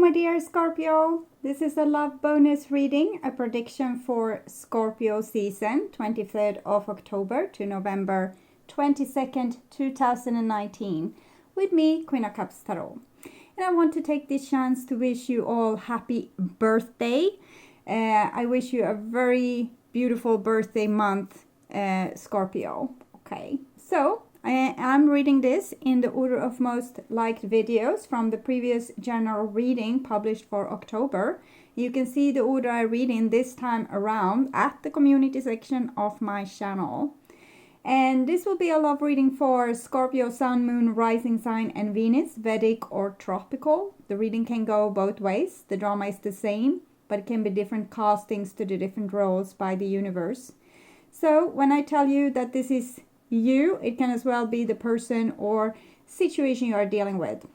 my dear Scorpio. This is a love bonus reading, a prediction for Scorpio season, 23rd of October to November 22nd, 2019, with me, Queen of Cups Tarot. And I want to take this chance to wish you all happy birthday. I wish you a very beautiful birthday month, Scorpio. Okay, so I'm reading this in the order of most liked videos from the previous general reading published for October. You can see the order I read in this time around at the community section of my channel. And this will be a love reading for Scorpio, Sun, Moon, Rising Sign and Venus, Vedic or Tropical. The reading can go both ways. The drama is the same, but it can be different castings to the different roles by the universe. So when I tell you that this is you, it can as well be the person or situation you are dealing with.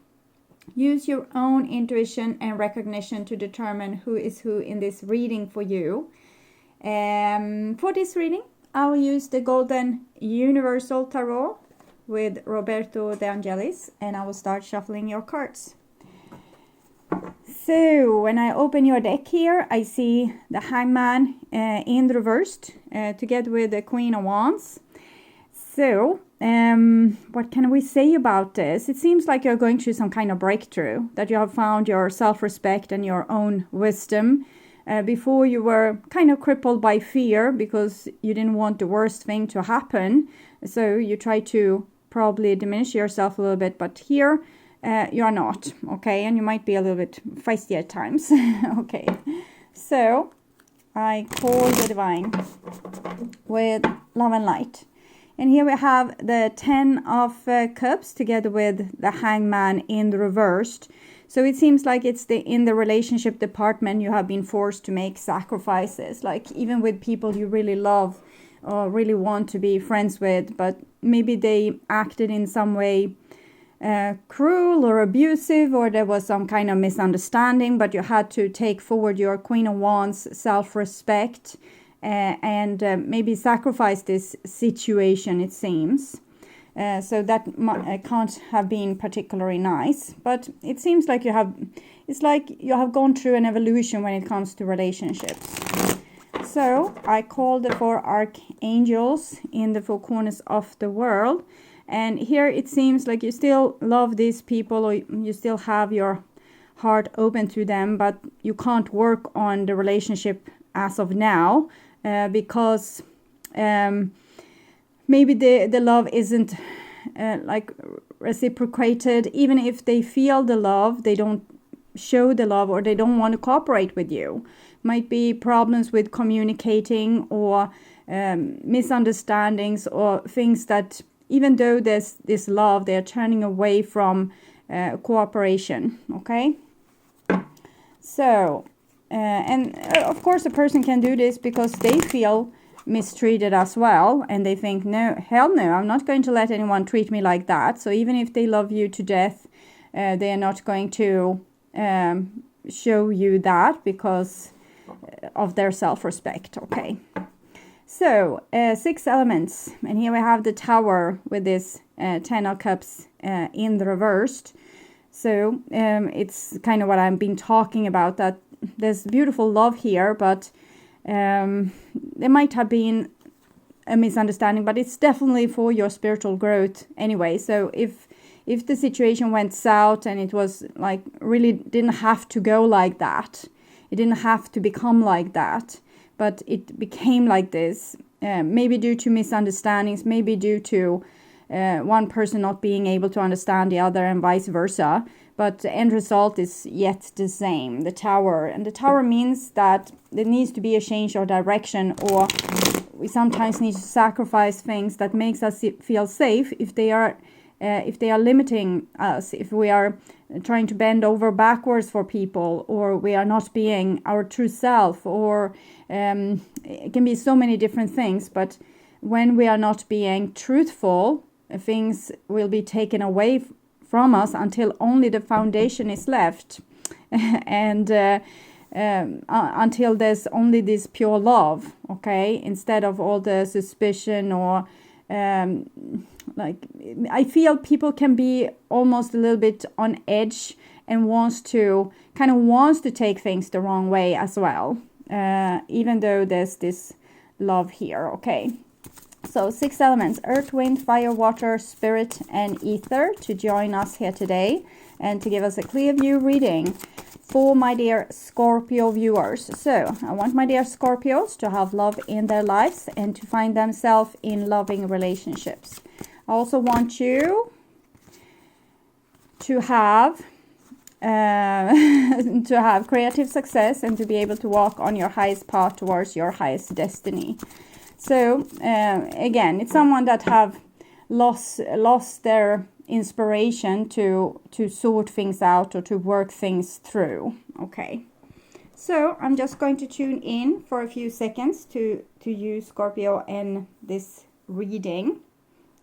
Use your own intuition and recognition to determine who is who in this reading for you. For this reading, I will use the Golden Universal Tarot with Roberto De Angelis, and I will start shuffling your cards. So when I open your deck here, I see the Hangman in reversed together with the Queen of Wands. So, what can we say about this? It seems like you're going through some kind of breakthrough, that you have found your self-respect and your own wisdom. Before you were kind of crippled by fear because you didn't want the worst thing to happen. So you try to probably diminish yourself a little bit, but here you are not, okay? And you might be a little bit feisty at times, okay? So, I call the Divine with Love and Light. And here we have the 10 of Cups together with the Hangman in the reversed. So it seems like it's in the relationship department you have been forced to make sacrifices. Like even with people you really love or really want to be friends with. But maybe they acted in some way cruel or abusive, or there was some kind of misunderstanding. But you had to take forward your Queen of Wands self-respect. And maybe sacrifice this situation, it seems. So that can't have been particularly nice. But it seems like it's like you have gone through an evolution when it comes to relationships. So I call the 4 archangels in the 4 corners of the world. And here it seems like you still love these people, or you still have your heart open to them, but you can't work on the relationship as of now. Because maybe the love isn't like reciprocated. Even if they feel the love, they don't show the love, or they don't want to cooperate with you. Might be problems with communicating, or misunderstandings, or things that even though there's this love, they're turning away from cooperation. Okay, so. And of course a person can do this because they feel mistreated as well, and they think, no, hell no, I'm not going to let anyone treat me like that. So even if they love you to death, they are not going to show you that because of their self-respect. Okay, so 6 elements, and here we have the Tower with this 10 of Cups in the reversed. So it's kind of what I've been talking about, that there's beautiful love here, but there might have been a misunderstanding, but it's definitely for your spiritual growth anyway. So if the situation went south and it was like really didn't have to go like that, it didn't have to become like that, but it became like this, maybe due to misunderstandings, maybe due to one person not being able to understand the other and vice versa. But the end result is yet the same, the Tower. And the Tower means that there needs to be a change of direction, or we sometimes need to sacrifice things that makes us feel safe if they are limiting us, if we are trying to bend over backwards for people, or we are not being our true self, or it can be so many different things. But when we are not being truthful, things will be taken away from us until only the foundation is left, and until there's only this pure love, okay, instead of all the suspicion, or like I feel people can be almost a little bit on edge and wants to take things the wrong way as well, even though there's this love here. Okay, so 6 elements: earth, wind, fire, water, spirit, and ether, to join us here today and to give us a clear view reading for my dear Scorpio viewers. So I want my dear Scorpios to have love in their lives and to find themselves in loving relationships. I also want you to have to have creative success and to be able to walk on your highest path towards your highest destiny. So again, it's someone that have lost their inspiration to sort things out or to work things through. Okay, so I'm just going to tune in for a few seconds to you, Scorpio, in this reading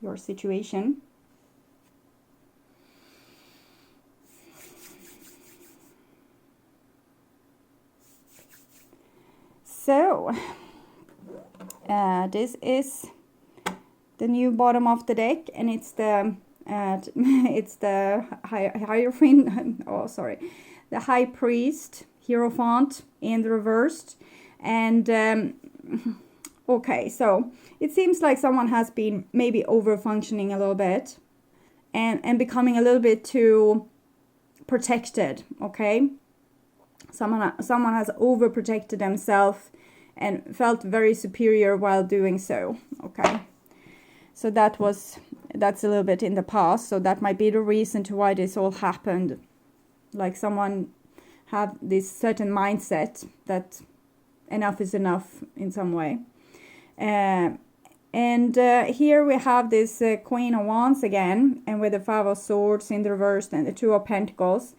your situation. So this is the new bottom of the deck, and it's the Hierophant, the High Priest, Hierophant in the reversed. And okay, so it seems like someone has been maybe over functioning a little bit and becoming a little bit too protected. Okay, someone has overprotected themselves and felt very superior while doing so. Okay, so that's a little bit in the past, so that might be the reason to why this all happened. Like someone have this certain mindset that enough is enough in some way. And here we have this Queen of Wands again, and with the 5 of Swords in the reverse and the 2 of Pentacles.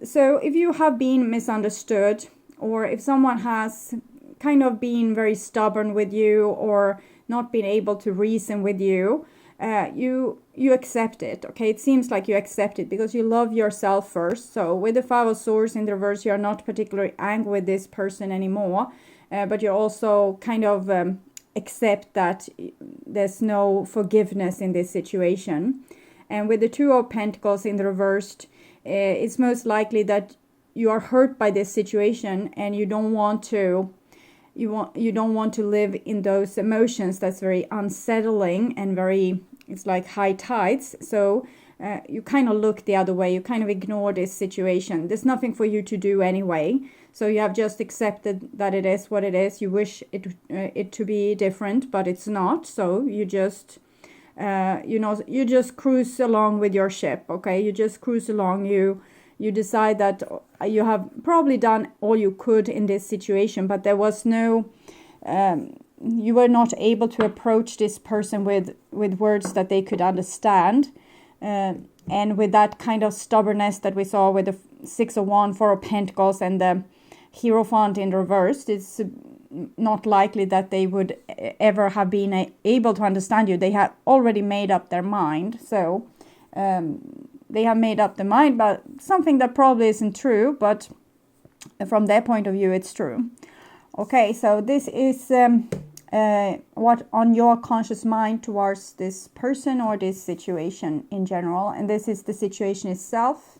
So if you have been misunderstood, or if someone has kind of been very stubborn with you or not been able to reason with you, you accept it. Okay, it seems like you accept it because you love yourself first. So with the 5 of Swords in the reverse, you're not particularly angry with this person anymore, but you also kind of accept that there's no forgiveness in this situation. And with the 2 of Pentacles in the reversed, it's most likely that you are hurt by this situation and you don't want to live in those emotions. That's very unsettling and very, it's like high tides. So you kind of look the other way. You kind of ignore this situation. There's nothing for you to do anyway. So you have just accepted that it is what it is. You wish it to be different, but it's not. So you just you just cruise along with your ship. Okay, you just cruise along. You decide that you have probably done all you could in this situation, but there was no, you were not able to approach this person with words that they could understand. And with that kind of stubbornness that we saw with the 6 of Wands, 4 of Pentacles, and the Hierophant in reverse, it's not likely that they would ever have been able to understand you. They had already made up their mind. So they have made up their mind, but something that probably isn't true, but from their point of view, it's true. Okay, so this is what on your conscious mind towards this person or this situation in general. And this is the situation itself.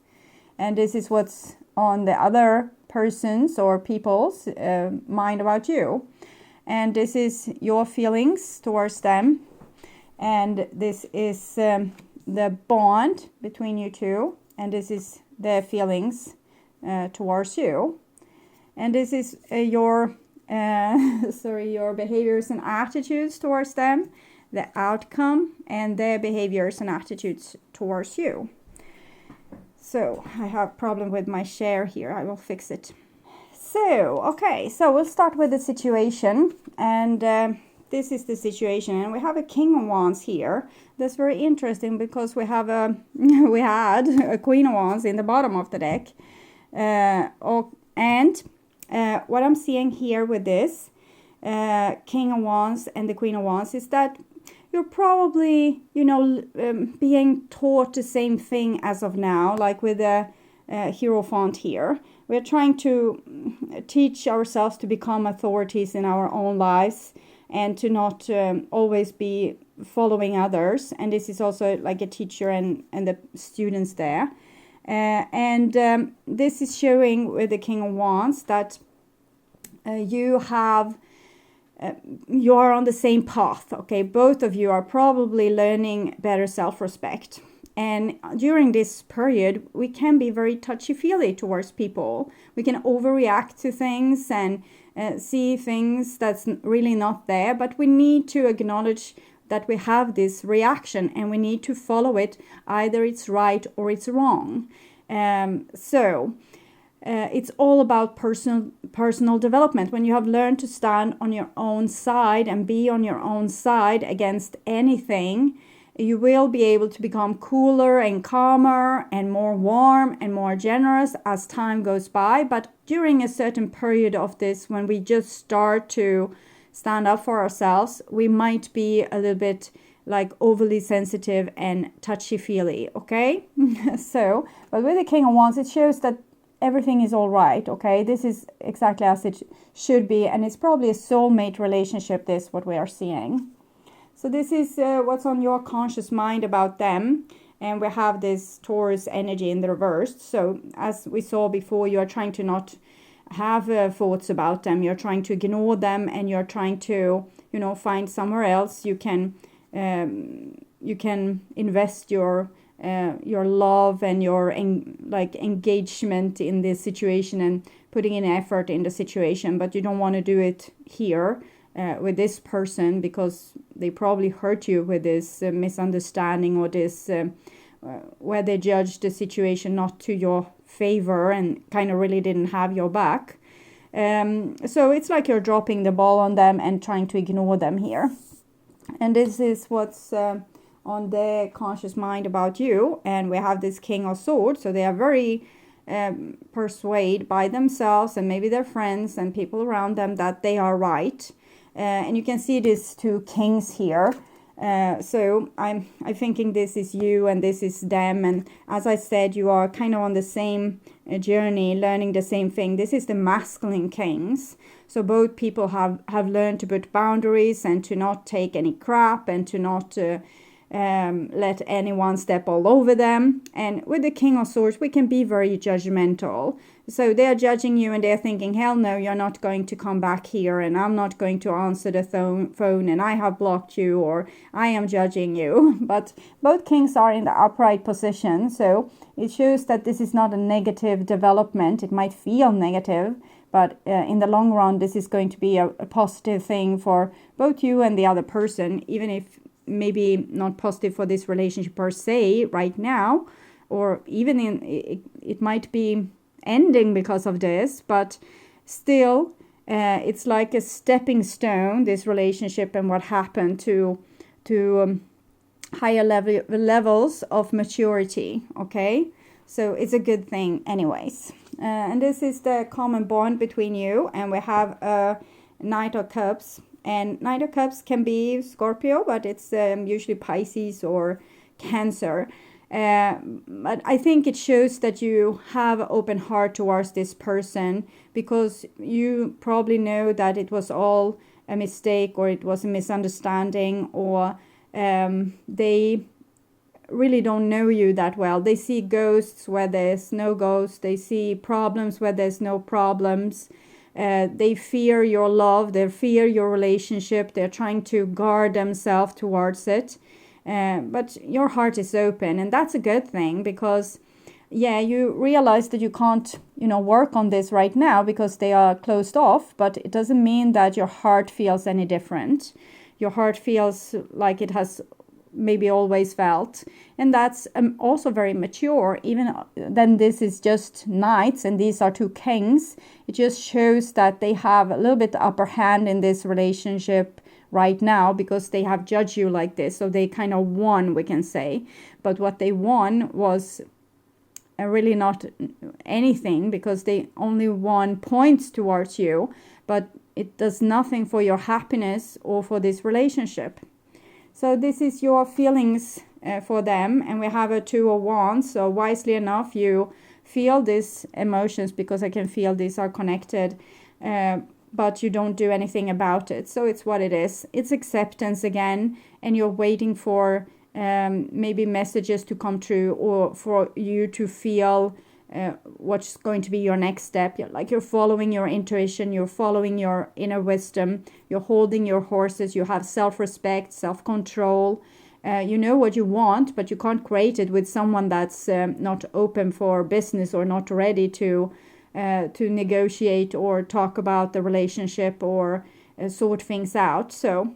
And this is what's on the other person's or people's mind about you. And this is your feelings towards them. And this is the bond between you two, and this is their feelings towards you, and this is your behaviors and attitudes towards them, the outcome, and their behaviors and attitudes towards you. So I have a problem with my share here. I will fix it. So okay, so we'll start with the situation, and this is the situation, and we have a King of Wands here. That's very interesting because we had a Queen of Wands in the bottom of the deck. What I'm seeing here with this King of Wands and the Queen of Wands is that you're probably, being taught the same thing as of now, like with the Hierophant here. We're trying to teach ourselves to become authorities in our own lives and to not always be following others. And this is also like a teacher and the students there. This is showing with the King of Wands that you are on the same path. Okay, both of you are probably learning better self-respect. And during this period, we can be very touchy-feely towards people. We can overreact to things and see things that's really not there. But we need to acknowledge that we have this reaction and we need to follow it. Either it's right or it's wrong. It's all about personal development. When you have learned to stand on your own side and be on your own side against anything, you will be able to become cooler and calmer and more warm and more generous as time goes by. But during a certain period of this, when we just start to stand up for ourselves, we might be a little bit like overly sensitive and touchy-feely, okay? But with the King of Wands, it shows that everything is all right, okay? This is exactly as it should be, and it's probably a soulmate relationship, this, what we are seeing. So this is what's on your conscious mind about them. And we have this Taurus energy in the reverse. So as we saw before, you are trying to not have thoughts about them. You're trying to ignore them, and you're trying to, find somewhere else you can invest your love and your engagement in this situation and putting in effort in the situation. But you don't want to do it here with this person, because they probably hurt you with this misunderstanding or this where they judged the situation not to your favor and kind of really didn't have your back. So it's like you're dropping the ball on them and trying to ignore them here. And this is what's on their conscious mind about you. And we have this King of Swords, so they are very persuaded by themselves and maybe their friends and people around them that they are right. And you can see these two kings here. So I'm thinking this is you and this is them. And as I said, you are kind of on the same journey, learning the same thing. This is the masculine kings. So both people have learned to put boundaries and to not take any crap and to not let anyone step all over them. And with the King of Swords, we can be very judgmental. So they're judging you and they're thinking, hell no, you're not going to come back here, and I'm not going to answer the phone, and I have blocked you, or I am judging you. But both kings are in the upright position, so it shows that this is not a negative development. It might feel negative, but in the long run, this is going to be a positive thing for both you and the other person, even if maybe not positive for this relationship per se right now, or even it might be ending because of this, but still it's like a stepping stone, this relationship, and what happened to higher levels of maturity. Okay, so it's a good thing anyways. And this is the common bond between you, and we have a Knight of Cups. And Knight of Cups can be Scorpio, but it's usually Pisces or Cancer. But I think it shows that you have an open heart towards this person, because you probably know that it was all a mistake, or it was a misunderstanding, or they really don't know you that well. They see ghosts where there's no ghosts. They see problems where there's no problems. They fear your love. They fear your relationship. They're trying to guard themselves towards it. But your heart is open, and that's a good thing, because you realize that you can't work on this right now because they are closed off, but it doesn't mean that your heart feels any different. Your heart feels like it has maybe always felt, and that's also very mature. Even then, this is just knights and these are two kings. It just shows that they have a little bit upper hand in this relationship right now, because they have judged you like this, so they kind of won, we can say. But what they won was really not anything, because they only won points towards you, but it does nothing for your happiness or for this relationship. So this is your feelings for them, and we have a Two of Wands. So wisely enough, you feel these emotions, because I can feel these are connected, but you don't do anything about it. So it's what it is. It's acceptance again, and you're waiting for maybe messages to come true, or for you to feel what's going to be your next step. Like you're following your intuition, you're following your inner wisdom, you're holding your horses, you have self-respect, self-control. You know what you want, but you can't create it with someone that's not open for business, or not ready to negotiate or talk about the relationship, or sort things out. So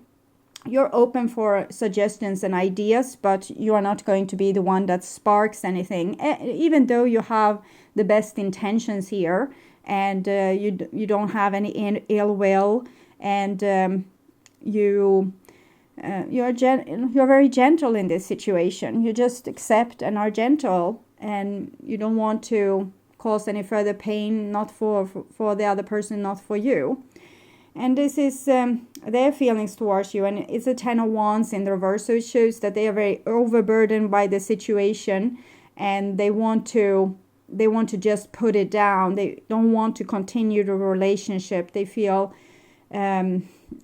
you're open for suggestions and ideas, but you are not going to be the one that sparks anything, even though you have the best intentions here, and you don't have any ill will, and you're very gentle in this situation. You just accept and are gentle, and you don't want to cause any further pain, not for the other person, not for you. And this is their feelings towards you, and it's a 10 of Wands in the reverse, so it shows that they are very overburdened by the situation, and they want to just put it down. They don't want to continue the relationship. They feel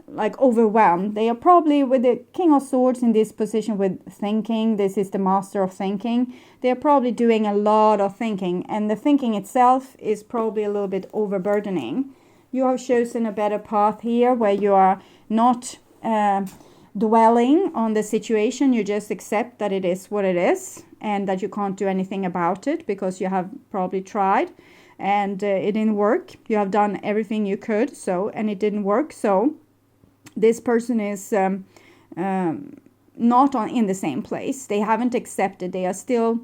like overwhelmed. They are probably, with the King of Swords in this position with thinking, this is the master of thinking, they are probably doing a lot of thinking, and the thinking itself is probably a little bit overburdening. You have chosen a better path here, where you are not dwelling on the situation. You just accept that it is what it is, and that you can't do anything about it, because you have probably tried, and it didn't work. You have done everything you could, and it didn't work. So this person is not in the same place. They haven't accepted. They are still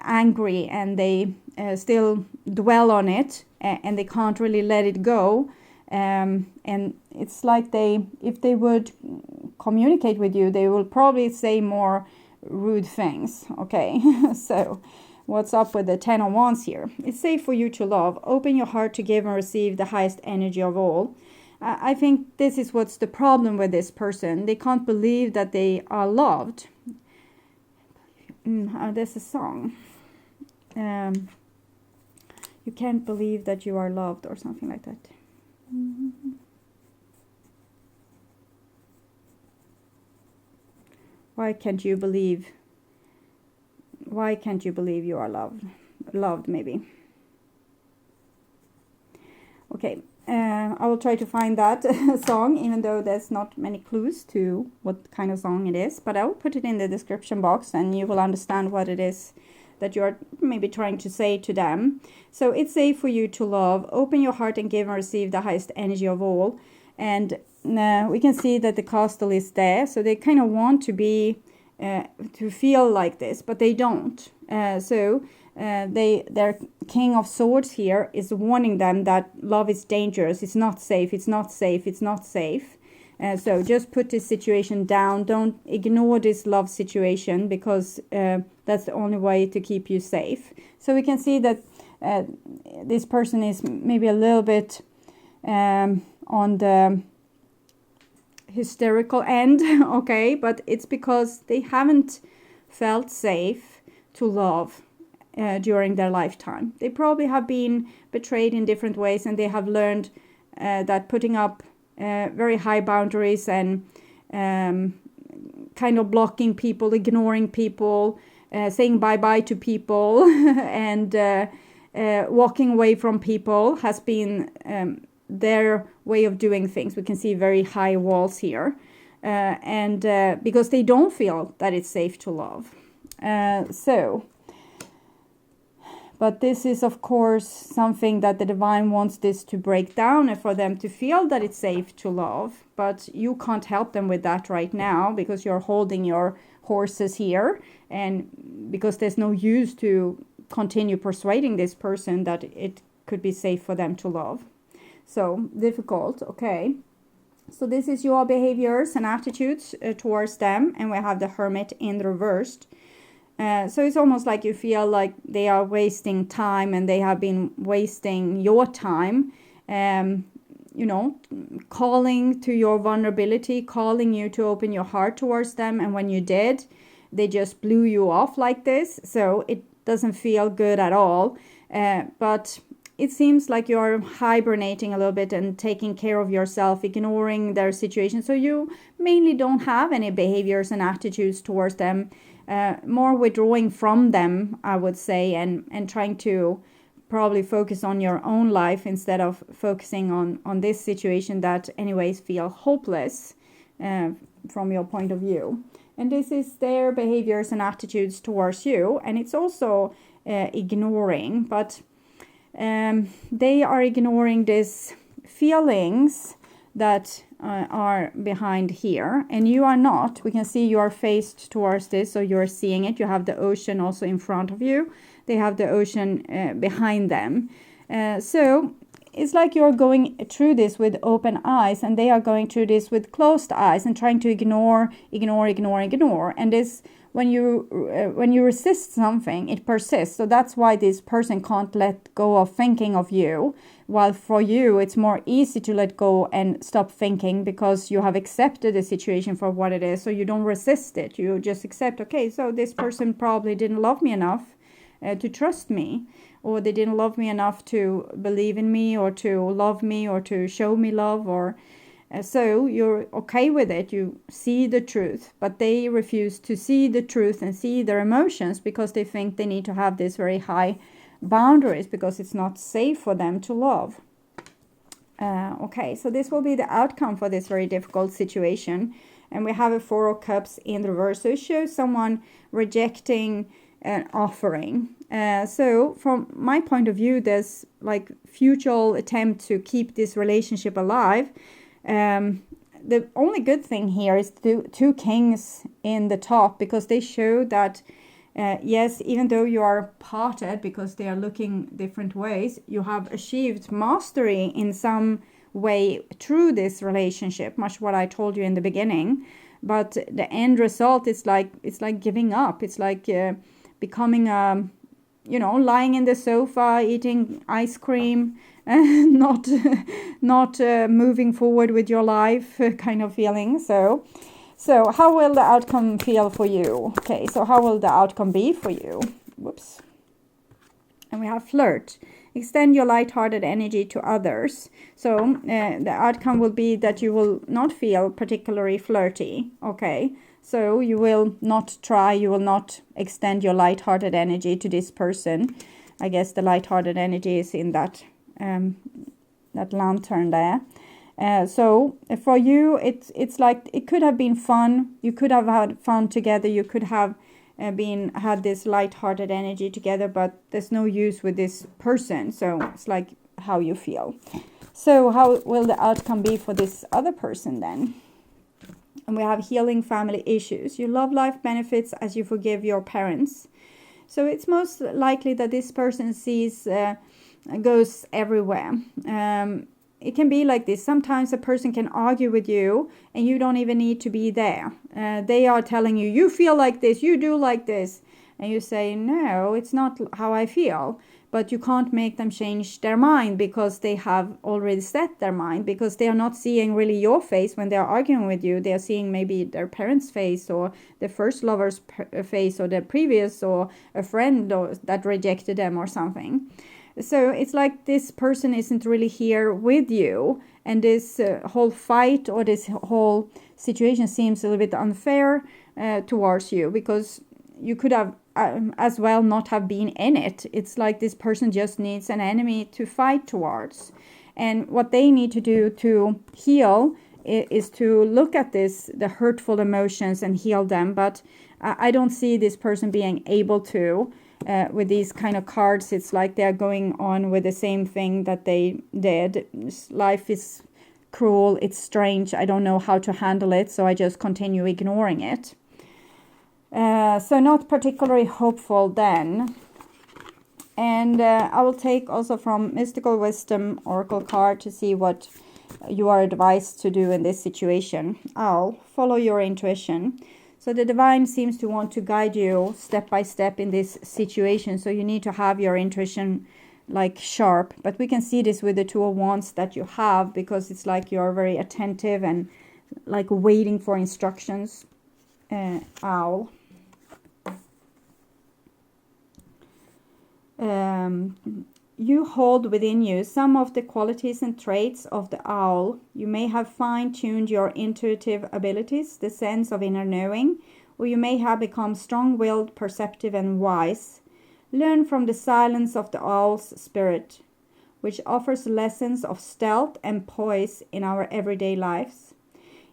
angry, and they still dwell on it, and they can't really let it go. And it's like if they would communicate with you, they will probably say more rude things. Okay, so what's up with the 10 of Wands here? It's safe for you to love. Open your heart to give and receive the highest energy of all. I think this is what's the problem with this person. They can't believe that they are loved. There's a song. You can't believe that you are loved, or something like that. Why can't you believe you are loved, maybe. Okay, I will try to find that song, even though there's not many clues to what kind of song it is, but I will put it in the description box, and you will understand what it is that you're maybe trying to say to them. So it's safe for you to love. Open your heart and give and receive the highest energy of all. And we can see that the castle is there, so they kind of want to be to feel like this, but they don't. Their King of Swords here is warning them that love is dangerous. It's not safe. It's not safe. It's not safe. So just put this situation down. Don't ignore this love situation, because that's the only way to keep you safe. So we can see that this person is maybe a little bit on the hysterical end, okay? But it's because they haven't felt safe to love during their lifetime. They probably have been betrayed in different ways, and they have learned that putting up very high boundaries and kind of blocking people, ignoring people, saying bye-bye to people, and walking away from people has been their way of doing things. We can see very high walls here, and because they don't feel that it's safe to love. But this is, of course, something that the divine wants this to break down, and for them to feel that it's safe to love. But you can't help them with that right now, because you're holding your horses here, and because there's no use to continue persuading this person that it could be safe for them to love. So difficult, okay. So this is your behaviors and attitudes towards them, and we have the Hermit in the reversed. So it's almost like you feel like they are wasting time, and they have been wasting your time, calling to your vulnerability, calling you to open your heart towards them. And when you did, they just blew you off like this. So it doesn't feel good at all. But it seems like you're hibernating a little bit and taking care of yourself, ignoring their situation. So you mainly don't have any behaviors and attitudes towards them, more withdrawing from them, I would say, and trying to probably focus on your own life instead of focusing on this situation that anyways feel hopeless from your point of view. And this is their behaviors and attitudes towards you. And it's also ignoring, but they are ignoring these feelings that are behind here, and you are not. We can see you are faced towards this, so you're seeing it. You have the ocean also in front of you. They have the ocean behind them. So it's like you're going through this with open eyes, and they are going through this with closed eyes and trying to ignore. And this, when you resist something, it persists. So that's why this person can't let go of thinking of you. While for you, it's more easy to let go and stop thinking because you have accepted the situation for what it is. So you don't resist it. You just accept, okay, so this person probably didn't love me enough to trust me, or they didn't love me enough to believe in me, or to love me, or to show me love, or so you're okay with it. You see the truth, but they refuse to see the truth and see their emotions because they think they need to have this very high boundaries because it's not safe for them to love. Okay, so this will be the outcome for this very difficult situation. And we have a Four of Cups in the reverse. So it shows someone rejecting an offering. So from my point of view, there's like futile attempt to keep this relationship alive. The only good thing here is two kings in the top, because they show that yes, even though you are parted because they are looking different ways, you have achieved mastery in some way through this relationship, much what I told you in the beginning. But the end result is like, it's like giving up. It's like becoming lying in the sofa, eating ice cream, not moving forward with your life kind of feeling. So how will the outcome feel for you? Okay, so how will the outcome be for you? Whoops. And we have flirt. Extend your light-hearted energy to others. So the outcome will be that you will not feel particularly flirty. Okay, so you will not try, you will not extend your light-hearted energy to this person. I guess the light-hearted energy is in that lantern there. So for you, it's like it could have been fun. You could have had fun together. You could have had this light-hearted energy together, but there's no use with this person. So it's like how you feel. So how will the outcome be for this other person then? And we have healing family issues. Your love life benefits as you forgive your parents. So it's most likely that this person goes everywhere. It can be like this. Sometimes a person can argue with you and you don't even need to be there. They are telling you, you feel like this, you do like this. And you say, no, it's not how I feel. But you can't make them change their mind because they have already set their mind, because they are not seeing really your face when they are arguing with you. They are seeing maybe their parents' face, or the first lover's face, or the previous, or a friend that rejected them or something. So it's like this person isn't really here with you, and this whole fight or this whole situation seems a little bit unfair towards you, because you could have as well not have been in it. It's like this person just needs an enemy to fight towards. And what they need to do to heal is to look at the hurtful emotions and heal them. But I don't see this person being able to. With these kind of cards, it's like they're going on with the same thing that they did. Life is cruel, it's strange, I don't know how to handle it, so I just continue ignoring it. So not particularly hopeful then. And I will take also from Mystical Wisdom Oracle card to see what you are advised to do in this situation. I'll follow your intuition. So the divine seems to want to guide you step by step in this situation. So you need to have your intuition like sharp. But we can see this with the Two of Wands that you have, because it's like you're very attentive and like waiting for instructions. Owl. you hold within you some of the qualities and traits of the owl. You may have fine-tuned your intuitive abilities, the sense of inner knowing, or you may have become strong-willed, perceptive, and wise. Learn from the silence of the owl's spirit, which offers lessons of stealth and poise in our everyday lives.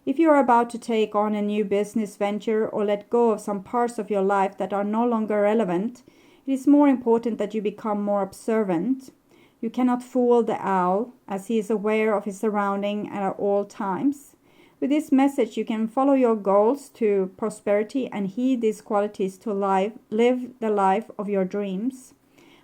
If you are about to take on a new business venture or let go of some parts of your life that are no longer relevant, it is more important that you become more observant. You cannot fool the owl, as he is aware of his surroundings at all times. With this message, you can follow your goals to prosperity and heed these qualities to live the life of your dreams.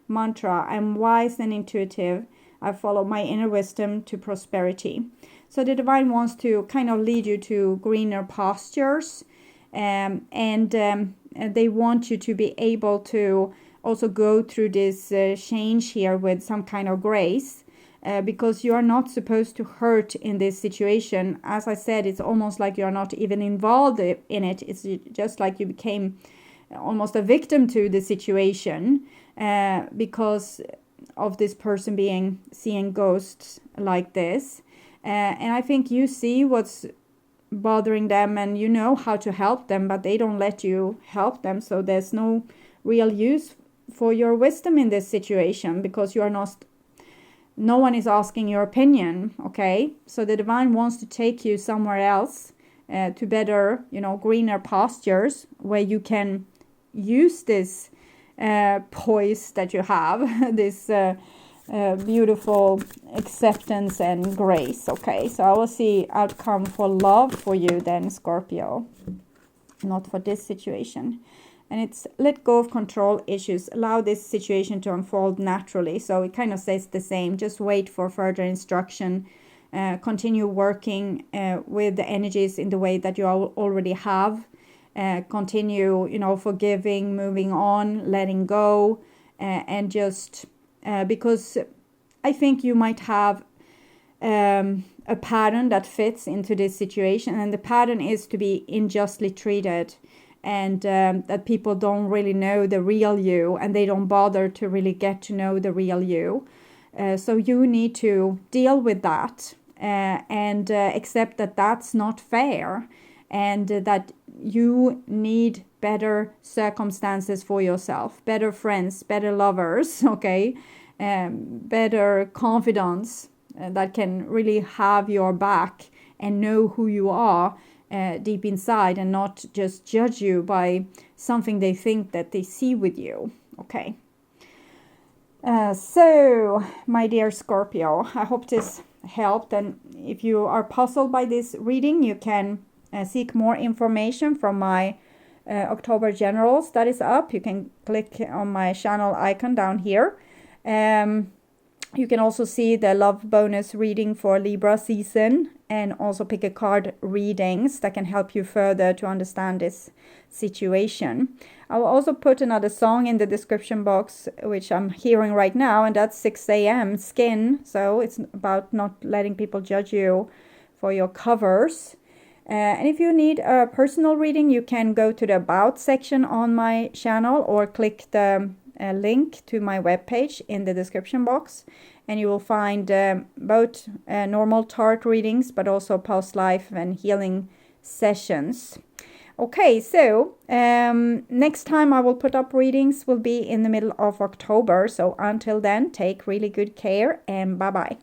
Mantra: I am wise and intuitive. I follow my inner wisdom to prosperity. So the divine wants to kind of lead you to greener pastures, and they want you to be able to also go through this change here with some kind of grace, because you are not supposed to hurt in this situation. As I said, it's almost like you're not even involved in it. It's just like you became almost a victim to the situation, because of this person seeing ghosts like this. And I think you see what's bothering them and you know how to help them, but they don't let you help them. So there's no real use for your wisdom in this situation, because you are not, no one is asking your opinion. Okay, so the divine wants to take you somewhere else, to better, greener pastures, where you can use this poise that you have, this beautiful acceptance and grace. Okay, so I will see outcome for love for you then, Scorpio, not for this situation. And it's let go of control issues. Allow this situation to unfold naturally. So it kind of says the same. Just wait for further instruction. Continue working with the energies in the way that you already have. Continue, forgiving, moving on, letting go. And just because I think you might have a pattern that fits into this situation. And the pattern is to be unjustly treated. And that people don't really know the real you, and they don't bother to really get to know the real you. So you need to deal with that and accept that that's not fair, and that you need better circumstances for yourself, better friends, better lovers, okay, better confidants that can really have your back and know who you are deep inside, and not just judge you by something they think that they see with you. Okay. So, my dear Scorpio, I hope this helped. And if you are puzzled by this reading, you can seek more information from my October Generals that is up. You can click on my channel icon down here. You can also see the love bonus reading for Libra season, and also pick a card readings that can help you further to understand this situation. I will also put another song in the description box, which I'm hearing right now, and that's 6 a.m. Skin. So it's about not letting people judge you for your covers. And if you need a personal reading, you can go to the About section on my channel, or click the link to my webpage in the description box, and you will find both normal tarot readings, but also past life and healing sessions. Okay, so next time I will put up readings will be in the middle of October. So until then, take really good care, and bye-bye.